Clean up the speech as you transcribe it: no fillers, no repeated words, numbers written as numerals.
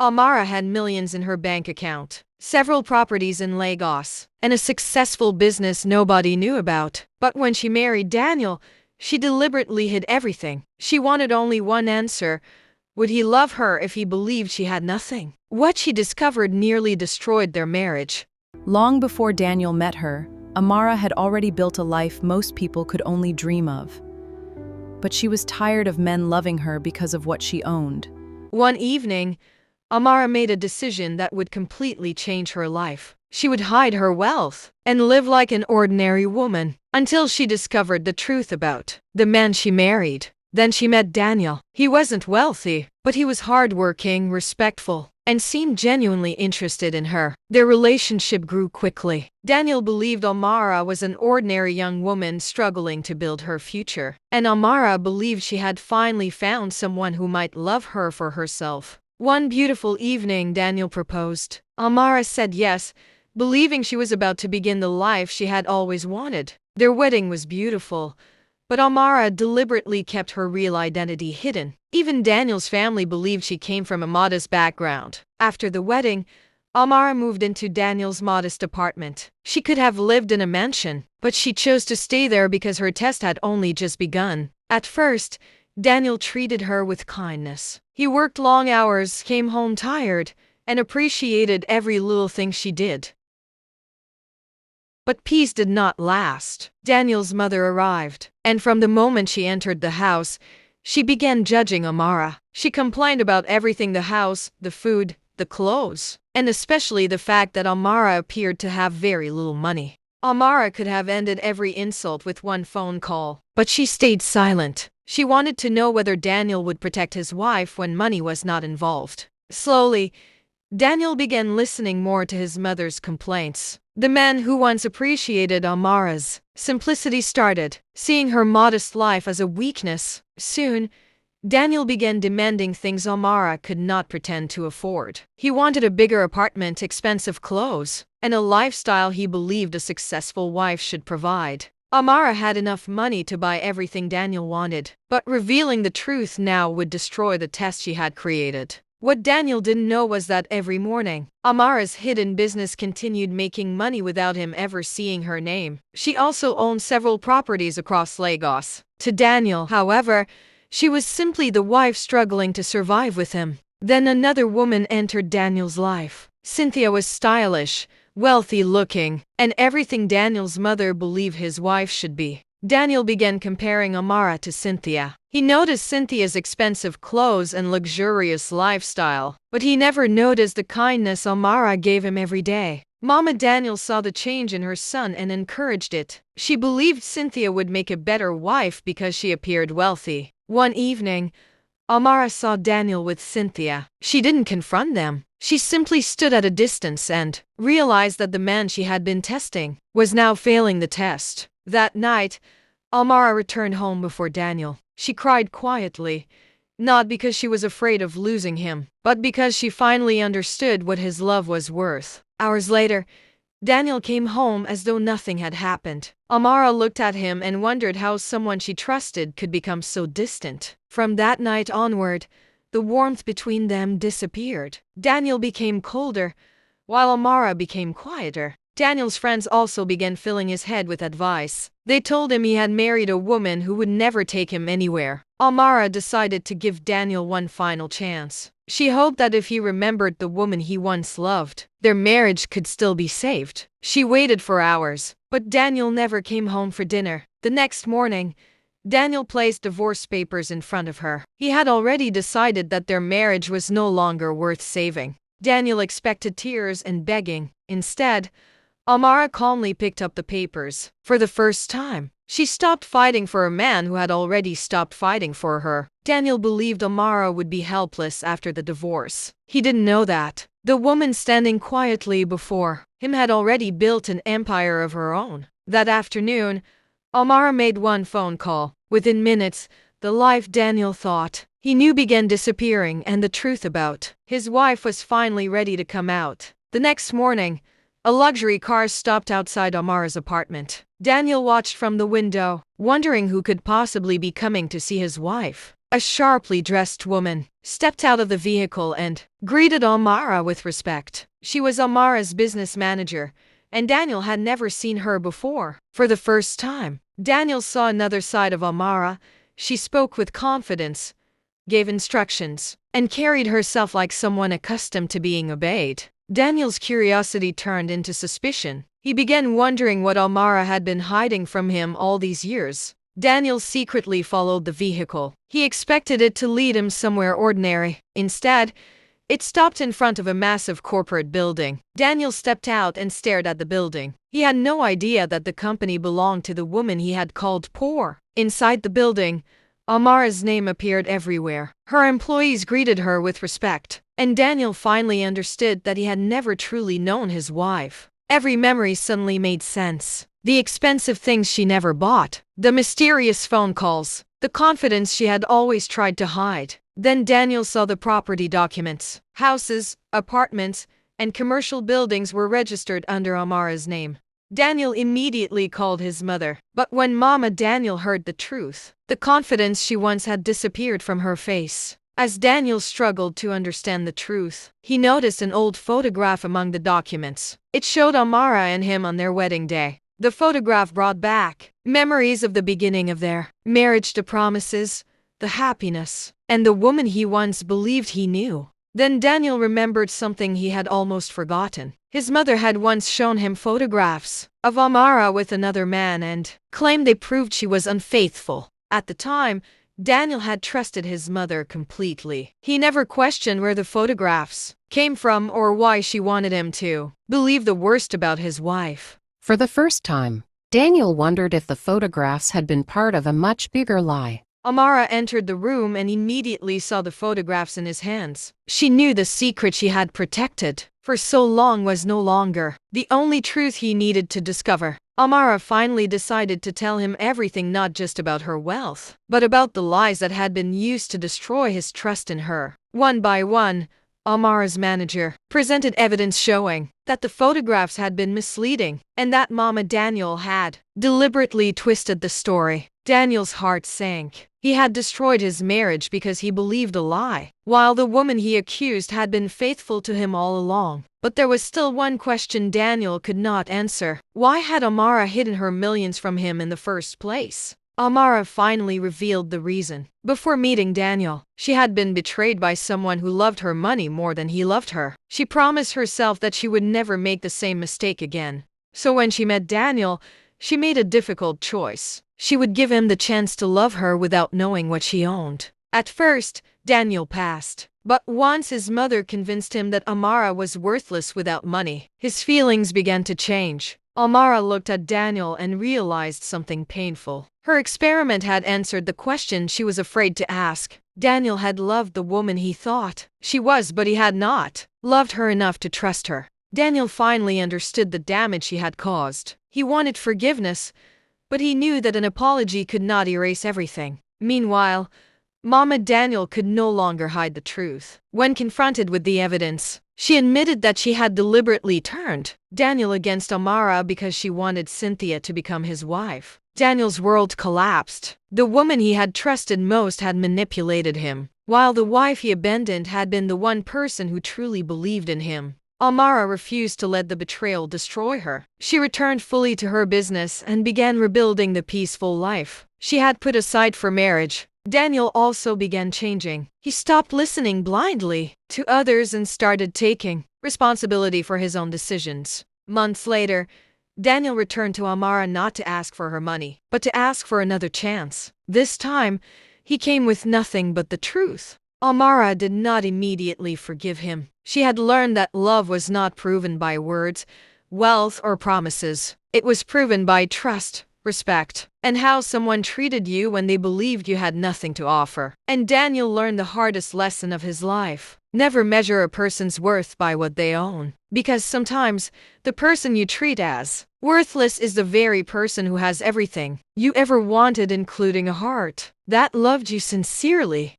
Amara had millions in her bank account, several properties in Lagos, and a successful business nobody knew about. But when she married Daniel, she deliberately hid everything. She wanted only one answer: would he love her if he believed she had nothing? What she discovered nearly destroyed their marriage. Long before Daniel met her, Amara had already built a life most people could only dream of. But she was tired of men loving her because of what she owned. One evening, Amara made a decision that would completely change her life. She would hide her wealth and live like an ordinary woman until she discovered the truth about the man she married. Then she met Daniel. He wasn't wealthy, but he was hardworking, respectful, and seemed genuinely interested in her. Their relationship grew quickly. Daniel believed Amara was an ordinary young woman struggling to build her future, and Amara believed she had finally found someone who might love her for herself. One beautiful evening, Daniel proposed. Amara said yes, believing she was about to begin the life she had always wanted. Their wedding was beautiful, but Amara deliberately kept her real identity hidden. Even Daniel's family believed she came from a modest background. After the wedding, Amara moved into Daniel's modest apartment. She could have lived in a mansion, but she chose to stay there because her test had only just begun. At first, Daniel treated her with kindness. He worked long hours, came home tired, and appreciated every little thing she did. But peace did not last. Daniel's mother arrived, and from the moment she entered the house, she began judging Amara. She complained about everything: the house, the food, the clothes, and especially the fact that Amara appeared to have very little money. Amara could have ended every insult with one phone call, but she stayed silent. She wanted to know whether Daniel would protect his wife when money was not involved. Slowly, Daniel began listening more to his mother's complaints. The man who once appreciated Amara's simplicity started seeing her modest life as a weakness. Soon, Daniel began demanding things Amara could not pretend to afford. He wanted a bigger apartment, expensive clothes, and a lifestyle he believed a successful wife should provide. Amara had enough money to buy everything Daniel wanted, but revealing the truth now would destroy the test she had created. What Daniel didn't know was that every morning, Amara's hidden business continued making money without him ever seeing her name. She also owned several properties across Lagos. To Daniel, however, she was simply the wife struggling to survive with him. Then another woman entered Daniel's life. Cynthia was stylish, wealthy-looking, and everything Daniel's mother believed his wife should be. Daniel began comparing Amara to Cynthia. He noticed Cynthia's expensive clothes and luxurious lifestyle, but he never noticed the kindness Amara gave him every day. Mama Daniel saw the change in her son and encouraged it. She believed Cynthia would make a better wife because she appeared wealthy. One evening, Amara saw Daniel with Cynthia. She didn't confront them. She simply stood at a distance and realized that the man she had been testing was now failing the test. That night, Amara returned home before Daniel. She cried quietly, not because she was afraid of losing him, but because she finally understood what his love was worth. Hours later, Daniel came home as though nothing had happened. Amara looked at him and wondered how someone she trusted could become so distant. From that night onward, the warmth between them disappeared. Daniel became colder, while Amara became quieter. Daniel's friends also began filling his head with advice. They told him he had married a woman who would never take him anywhere. Amara decided to give Daniel one final chance. She hoped that if he remembered the woman he once loved, their marriage could still be saved. She waited for hours, but Daniel never came home for dinner. The next morning, Daniel placed divorce papers in front of her. He had already decided that their marriage was no longer worth saving. Daniel expected tears and begging. Instead, Amara calmly picked up the papers. For the first time, she stopped fighting for a man who had already stopped fighting for her. Daniel believed Amara would be helpless after the divorce. He didn't know that the woman standing quietly before him had already built an empire of her own. That afternoon, Amara made one phone call. Within minutes, the life Daniel thought he knew began disappearing, and the truth about his wife was finally ready to come out. The next morning, a luxury car stopped outside Amara's apartment. Daniel watched from the window, wondering who could possibly be coming to see his wife. A sharply dressed woman stepped out of the vehicle and greeted Amara with respect. She was Amara's business manager, and Daniel had never seen her before. For the first time, Daniel saw another side of Amara. She spoke with confidence, gave instructions, and carried herself like someone accustomed to being obeyed. Daniel's curiosity turned into suspicion. He began wondering what Amara had been hiding from him all these years. Daniel secretly followed the vehicle. He expected it to lead him somewhere ordinary. Instead, it stopped in front of a massive corporate building. Daniel stepped out and stared at the building. He had no idea that the company belonged to the woman he had called poor. Inside the building, Amara's name appeared everywhere. Her employees greeted her with respect, and Daniel finally understood that he had never truly known his wife. Every memory suddenly made sense. The expensive things she never bought, the mysterious phone calls, the confidence she had always tried to hide. Then Daniel saw the property documents. Houses, apartments, and commercial buildings were registered under Amara's name. Daniel immediately called his mother. But when Mama Daniel heard the truth, the confidence she once had disappeared from her face. As Daniel struggled to understand the truth, he noticed an old photograph among the documents. It showed Amara and him on their wedding day. The photograph brought back memories of the beginning of their marriage, the promises, the happiness, and the woman he once believed he knew. Then Daniel remembered something he had almost forgotten. His mother had once shown him photographs of Amara with another man and claimed they proved she was unfaithful. At the time, Daniel had trusted his mother completely. He never questioned where the photographs came from or why she wanted him to believe the worst about his wife. For the first time, Daniel wondered if the photographs had been part of a much bigger lie. Amara entered the room and immediately saw the photographs in his hands. She knew the secret she had protected for so long was no longer the only truth he needed to discover. Amara finally decided to tell him everything, not just about her wealth, but about the lies that had been used to destroy his trust in her. One by one, Amara's manager presented evidence showing that the photographs had been misleading and that Mama Daniel had deliberately twisted the story. Daniel's heart sank. He had destroyed his marriage because he believed a lie, while the woman he accused had been faithful to him all along. But there was still one question Daniel could not answer. Why had Amara hidden her millions from him in the first place? Amara finally revealed the reason. Before meeting Daniel, she had been betrayed by someone who loved her money more than he loved her. She promised herself that she would never make the same mistake again. So when she met Daniel, she made a difficult choice. She would give him the chance to love her without knowing what she owned. At first, Daniel passed. But once his mother convinced him that Amara was worthless without money, his feelings began to change. Amara looked at Daniel and realized something painful. Her experiment had answered the question she was afraid to ask. Daniel had loved the woman he thought she was, but he had not loved her enough to trust her. Daniel finally understood the damage he had caused. He wanted forgiveness, but he knew that an apology could not erase everything. Meanwhile, Mama Daniel could no longer hide the truth. When confronted with the evidence, she admitted that she had deliberately turned Daniel against Amara because she wanted Cynthia to become his wife. Daniel's world collapsed. The woman he had trusted most had manipulated him, while the wife he abandoned had been the one person who truly believed in him. Amara refused to let the betrayal destroy her. She returned fully to her business and began rebuilding the peaceful life she had put aside for marriage. Daniel also began changing. He stopped listening blindly to others and started taking responsibility for his own decisions. Months later, Daniel returned to Amara not to ask for her money, but to ask for another chance. This time, he came with nothing but the truth. Amara did not immediately forgive him. She had learned that love was not proven by words, wealth, or promises. It was proven by trust, respect, and how someone treated you when they believed you had nothing to offer. And Daniel learned the hardest lesson of his life. Never measure a person's worth by what they own, because sometimes the person you treat as worthless is the very person who has everything you ever wanted, including a heart that loved you sincerely.